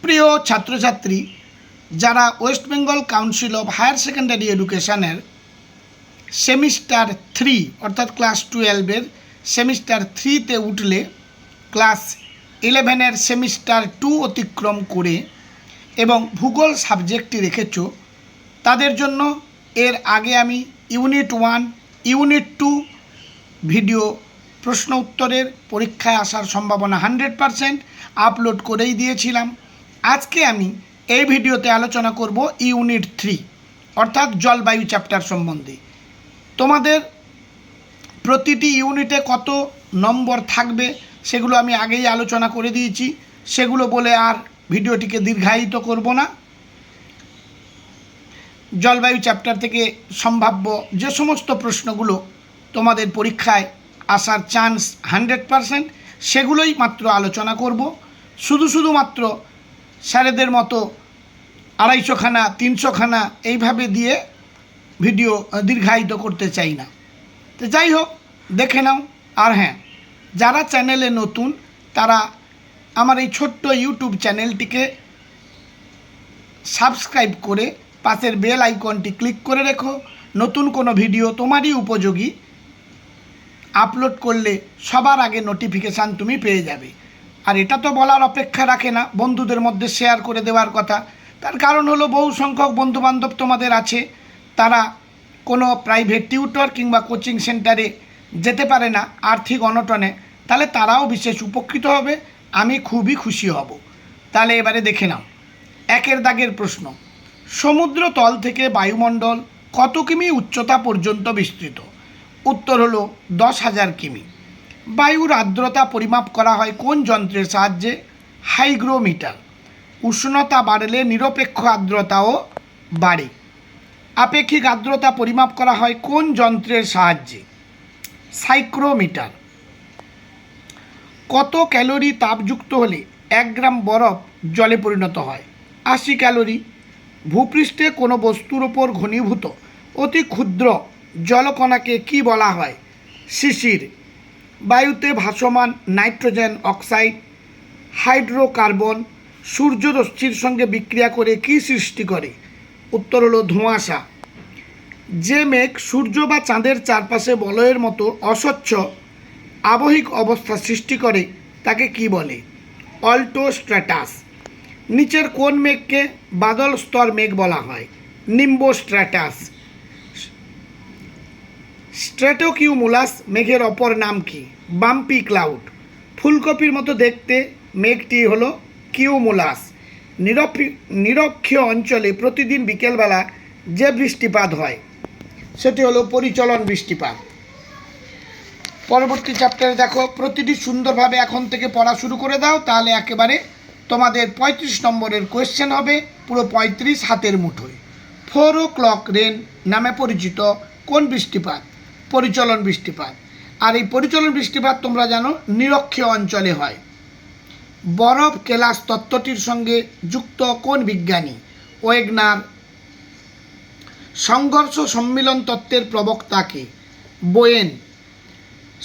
প্রিয় ছাত্রছাত্রী, যারা west Bengal council of higher secondary এডুকেশনের সেমিস্টার 3 অর্থাৎ ক্লাস 12-এর সেমিস্টার 3-তে উঠলে ক্লাস 11-এর সেমিস্টার 2 অতিক্রম করে এবং ভূগোল সাবজেক্টটি রেখেছ, তাদের জন্য এর আগে আমি ইউনিট 1, ইউনিট 2 ভিডিও প্রশ্ন উত্তরের পরীক্ষায় আসার সম্ভাবনা 100% আপলোড করেই দিয়েছিলাম। আজকে আমি এই ভিডিওতে আলোচনা করব ইউনিট 3 অর্থাৎ জলবায়ু চ্যাপ্টার সম্বন্ধে। তোমাদের প্রতিটি ইউনিটে কত নম্বর থাকবে সেগুলো আমি আগেই আলোচনা করে দিয়েছি, সেগুলো বলে আর ভিডিওটিকে দীর্ঘায়িত করব না। জলবায়ু চ্যাপ্টার থেকে সম্ভাব্য যে সমস্ত প্রশ্নগুলো তোমাদের পরীক্ষায় আসার চান্স 100%, সেগুলোই মাত্র আলোচনা করব। শুধুমাত্র স্যারেদের মতো 250খানা 300খানা এইভাবে দিয়ে ভিডিও দীর্ঘায়িত করতে চাই না। তো যাই হোক, দেখে নাও। আর হ্যাঁ, যারা চ্যানেলে নতুন তারা আমার এই ছোট্ট ইউটিউব চ্যানেলটিকে সাবস্ক্রাইব করে পাশের বেল আইকনটি ক্লিক করে রেখো। নতুন কোনো ভিডিও তোমারই উপযোগী আপলোড করলে সবার আগে নোটিফিকেশান তুমি পেয়ে যাবে। আর এটা তো বলার অপেক্ষা রাখে না, বন্ধুদের মধ্যে শেয়ার করে দেওয়ার কথা। তার কারণ হলো, বহু সংখ্যক বন্ধুবান্ধব তোমাদের আছে, তারা কোনো প্রাইভেট টিউটর কিংবা কোচিং সেন্টারে যেতে পারে না আর্থিক অনটনে, তাহলে তারাও বিশেষ উপকৃত হবে, আমি খুবই খুশি হব। তাহলে এবারে দেখে নাও। 1 দাগের প্রশ্ন, সমুদ্র তল থেকে বায়ুমণ্ডল কত কিমি উচ্চতা পর্যন্ত বিস্তৃত? উত্তর হলো 10,000 কিমি। বায়ুর আর্দ্রতা পরিমাপ করা হয় কোন যন্ত্রের সাহায্যে? হাইগ্রোমিটার। উষ্ণতা বাড়লে নিরপেক্ষ আর্দ্রতাও বাড়ে। আপেক্ষিক আর্দ্রতা পরিমাপ করা হয় কোন যন্ত্রের সাহায্যে? সাইক্রোমিটার। কত ক্যালোরি তাপযুক্ত হলে 1 গ্রাম বরফ জলে পরিণত হয়? 80 ক্যালোরি। ভূপৃষ্ঠে কোনো বস্তুর ওপর ঘনীভূত অতি ক্ষুদ্র জলকণাকে কি বলা হয়? শিশির। বায়ুতে ভাসমান নাইট্রোজেন অক্সাইড, হাইড্রোকার্বন সূর্যরশ্মির সঙ্গে বিক্রিয়া করে কি সৃষ্টি করে? উত্তর হলো ধোঁয়াশা। যে মেঘ সূর্য বা চাঁদের চারপাশে বলয়ের মতো অস্বচ্ছ আবহিক অবস্থা সৃষ্টি করে তাকে কি বলে? অল্টোস্ট্র্যাটাস। নিচের কোন মেঘকে বাদল স্তর মেঘ বলা হয়? নিম্বোস্ট্র্যাটাস। স্ট্র্যাটোকিউমুলাস মেঘের অপর নাম কি? Bumpy cloud. ফুলকপির মতো দেখতে মেঘটি হলো কিউমুলাস। নিরক্ষীয় অঞ্চলে প্রতিদিন বিকেলবেলা যে বৃষ্টিপাত হয় সেটি হলো পরিচলন বৃষ্টিপাত। পরবর্তী চ্যাপ্টারে দেখো, প্রতিটি সুন্দরভাবে এখন থেকে পড়া শুরু করে দাও, তাহলে একেবারে তোমাদের 35 নম্বরের কোয়েশ্চেন হবে, পুরো 35 হাতের মুঠোয়। 4 o'clock রেন নামে পরিচিত কোন বৃষ্টিপাত? পরিচলন বৃষ্টিপাত। আর এই পরিচলন বৃষ্টিপাত তোমরা জানো নিরক্ষীয় অঞ্চলে হয়। বরফ কেলাস তত্ত্বটির সঙ্গে যুক্ত কোন বিজ্ঞানী? ওয়েগনার। সংঘর্ষ সম্মিলন তত্ত্বের প্রবক্তাকে? বোয়েন।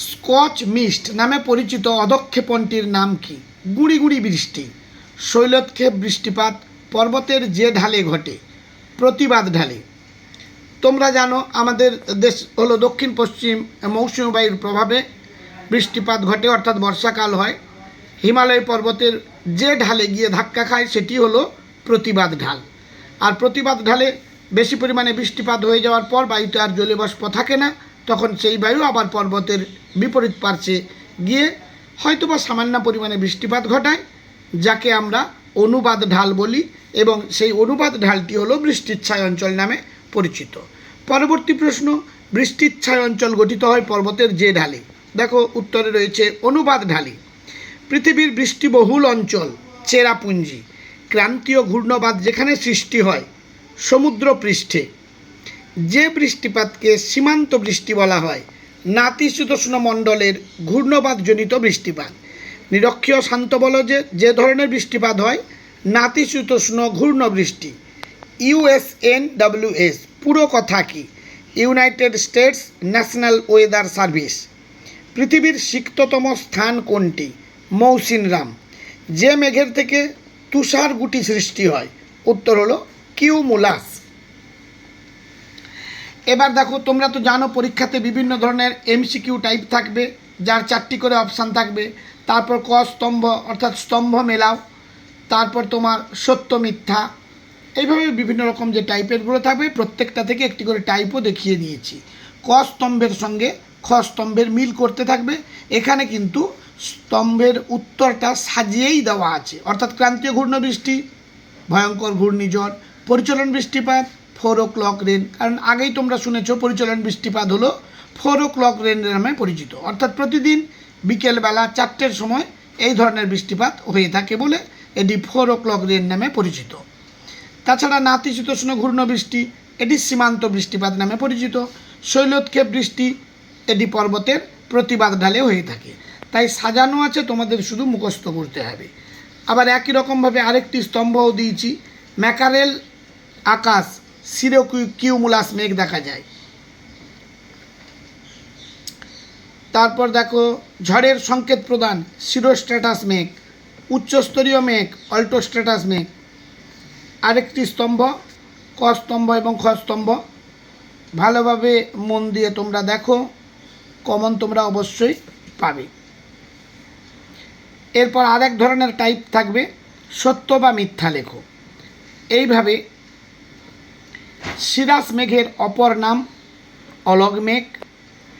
স্কচ মিস্ট নামে পরিচিত অধক্ষেপণটির নাম কি? গুঁড়ি গুঁড়ি বৃষ্টি। শৈলোৎক্ষেপ বৃষ্টিপাত পর্বতের যে ঢালে ঘটে? প্রতিবাদ ঢালে। তোমরা জানো আমাদের দেশ হলো দক্ষিণ পশ্চিম মৌসুমী বায়ুর প্রভাবে বৃষ্টিপাত ঘটে, অর্থাৎ বর্ষাকাল হয়। হিমালয় পর্বতের যে ঢালে গিয়ে ধাক্কা খায় সেটি হলো প্রতিবাদ ঢাল। আর প্রতিবাদ ঢালে বেশি পরিমাণে বৃষ্টিপাত হয়ে যাওয়ার পর বায়ুতে আর জলীয়বাষ্প থাকে না, তখন সেই বায়ু আবার পর্বতের বিপরীত পার্শ্বে গিয়ে হয়তোবা সামান্য পরিমাণে বৃষ্টিপাত ঘটায়, যাকে আমরা অনুবাদ ঢাল বলি, এবং সেই অনুবাদ ঢালটি হলো বৃষ্টিচ্ছায় অঞ্চল নামে পরিচিত। পরবর্তী প্রশ্ন, বৃষ্টিচ্ছায় অঞ্চল গঠিত হয় পর্বতের যে ঢালে? দেখো উত্তরে রয়েছে অনুবাদ ঢালে। পৃথিবীর বৃষ্টিবহুল অঞ্চল চেরাপুঞ্জি। ক্রান্তীয় ঘূর্ণবাত যেখানে সৃষ্টি হয়? সমুদ্র পৃষ্ঠে। যে বৃষ্টিপাতকে সীমান্ত বৃষ্টি বলা হয়? নাতিশীতোষ্ণ মণ্ডলের ঘূর্ণবাতজনিত বৃষ্টিপাত। নিরক্ষীয় শান্ত বল যে ধরনের বৃষ্টিপাত হয়? নাতিশীতোষ্ণ ঘূর্ণ বৃষ্টি। USNWS পুরো কথা কি? United states national weather service. পৃথিবীর সিক্ততম স্থান কোনটি? মৌসিনরাম। যে মেঘের থেকে তুষার গুটি সৃষ্টি হয়? উত্তর হলো কিউমুলাস। এবার দেখো, তোমরা তো জানো পরীক্ষাতে বিভিন্ন ধরনের এমসিকিউ টাইপ থাকবে, যার 4টি করে অপশান থাকবে। তারপর ক স্তম্ভ অর্থাৎ স্তম্ভ মেলাও, তারপর তোমার সত্য মিথ্যা, এইভাবে বিভিন্ন রকম যে টাইপেরগুলো থাকবে প্রত্যেকটা থেকে একটি করে টাইপও দেখিয়ে দিয়েছি। ক স্তম্ভের সঙ্গে খ স্তম্ভের মিল করতে থাকবে। এখানে কিন্তু স্তম্ভের উত্তরটা সাজিয়েই দেওয়া আছে, অর্থাৎ ক্রান্তীয় ঘূর্ণবৃষ্টি, ভয়ঙ্কর ঘূর্ণিঝড়, পরিচলন বৃষ্টিপাত, 4 o'clock রেন। কারণ আগেই তোমরা শুনেছ পরিচলন বৃষ্টিপাত হলো 4 o'clock রেন নামে পরিচিত, অর্থাৎ প্রতিদিন বিকেলবেলা 4টের সময় এই ধরনের বৃষ্টিপাত হয়ে থাকে বলে এটি 4 o'clock রেন নামে পরিচিত। তাছাড়া নাতিশীতোষ্ণ ঘূর্ণবৃষ্টি, এটি সীমান্ত বৃষ্টিপাত নামে পরিচিত। শৈলোৎক্ষেপ বৃষ্টি, এটি পর্বতের প্রতিবাদ ঢালে হয়ে থাকে। তাই সাজানো আছে, তোমাদের শুধু মুখস্থ করতে হবে। আবার একই রকমভাবে আরেকটি স্তম্ভও দিয়েছি, ম্যাকারেল আকাশ, কিউমুলাস মেঘ দেখা যায়। তারপর দেখো, ঝড়ের সংকেত প্রদান, সিরোস্ট্র্যাটাস মেঘ, উচ্চস্তরীয় মেঘ, অল্টোস্ট্র্যাটাস মেঘ। আরেকটি স্তম্ভ ক স্তম্ভ এবং খ স্তম্ভ, ভালোভাবে মন দিয়ে তোমরা দেখো, কমন তোমরা অবশ্যই পাবে। এরপর আরেক ধরনের টাইপ থাকবে, সত্য বা মিথ্যা লেখো। এইভাবে সিরাস মেঘের অপর নাম অলগ মেঘ,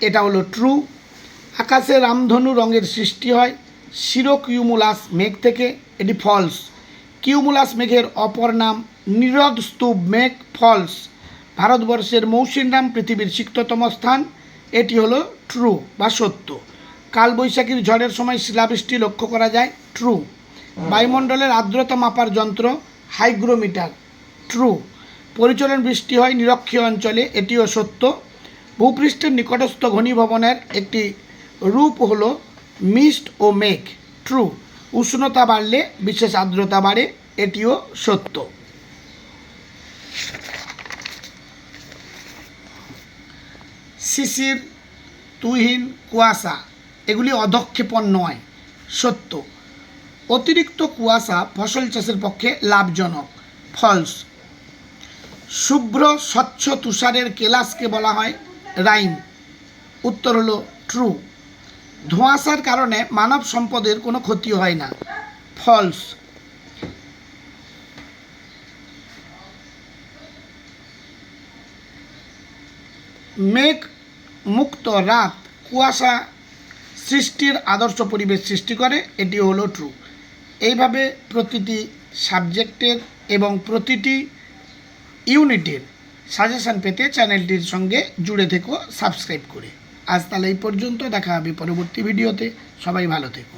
এটা হলো ট্রু। আকাশে রামধনু রঙের সৃষ্টি হয় কিউমুলাস মেঘ থেকে, এটি ফলস। কিউমুলাস মেঘের অপর নাম নীরদ স্তূপ মেঘ, ফলস। ভারতবর্ষের মৌসুমী নাম পৃথিবীর সিক্ততম স্থান, এটি হলো ট্রু বা সত্য। কালবৈশাখীর ঝড়ের সময় শিলাবৃষ্টি লক্ষ্য করা যায়, ট্রু। বায়ুমণ্ডলের আর্দ্রতা মাপার যন্ত্র হাইগ্রোমিটার, ট্রু। পরিচলন বৃষ্টি হয় নিরক্ষীয় অঞ্চলে, এটিও সত্য। ভূপৃষ্ঠের নিকটস্থ ঘনীভবনের একটি রূপ হলো মিস্ট ও মেঘ, ট্রু। উষ্ণতা বাড়লে বিশেষ আর্দ্রতা বাড়ে, এটিও সত্য। শিশির, তুহিন, কুয়াশা, এগুলি অধঃক্ষেপণ নয়, সত্য। অতিরিক্ত কুয়াশা ফসল চাষের পক্ষে লাভজনক, ফলস। শুভ্র স্বচ্ছ তুষারের কেলাসকে বলা হয় রাইন, উত্তর হলো ট্রু। ধোঁয়াশার কারণে মানব সম্পদের কোনো ক্ষতি হয় না, ফলস। মেঘ মুক্ত রাত কুয়াশা সৃষ্টির আদর্শ পরিবেশ সৃষ্টি করে, এটি হলো ট্রু। এইভাবে প্রতিটি সাবজেক্টের এবং প্রতিটি ইউনিটের সাজেশান পেতে চ্যানেলটির সঙ্গে জুড়ে থেকো সাবস্ক্রাইব করে। আজ তাহলে এই পর্যন্ত, দেখা হবে পরবর্তী ভিডিওতে। সবাই ভালো থেকো।